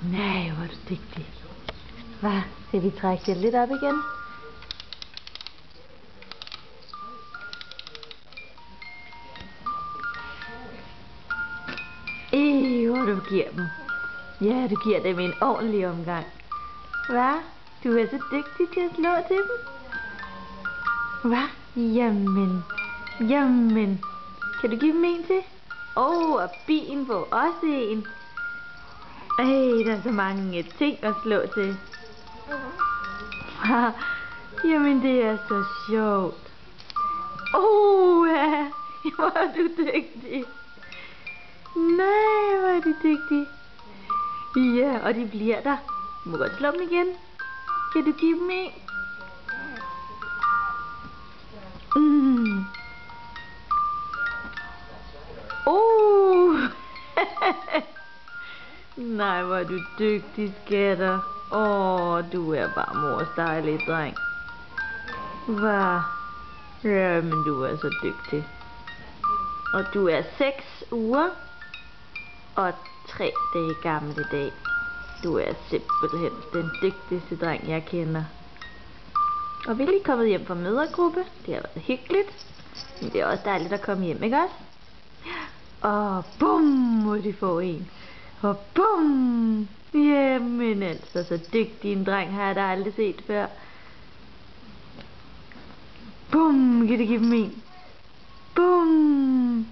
Nej, hvor er du dygtig. Hvad? Skal vi trække det lidt op igen? Hvor du giver dem. Ja, du giver dem en ordentlig omgang. Hvad? Du er så dygtig til at slå til dem. Hvad? Jamen. Kan du give dem en til? Og bien får også en. Der er så mange ting at slå til. Jamen, det er så sjovt. Ja. Hvor er du dygtig. Nej, hvor er du dygtig. Ja, og de bliver der. Du må godt slå dem igen. Kan du give dem en? Nej, hvor er du dygtig, skatter. Du er bare mors dejlige dreng. Hvad? Jamen, du er så dygtig. Og du er 6 uger og 3 dage gammel i dag. Du er simpelthen den dygtigste dreng, jeg kender. Og vi er lige kommet hjem fra mødergruppe. Det har været hyggeligt. Men det er også dejligt at komme hjem, ikke også? Og bum, må de få en. Og bum! Jamen altså, så dygtig en dreng har jeg da aldrig set før. Bum! Kan du give dem en? Bum!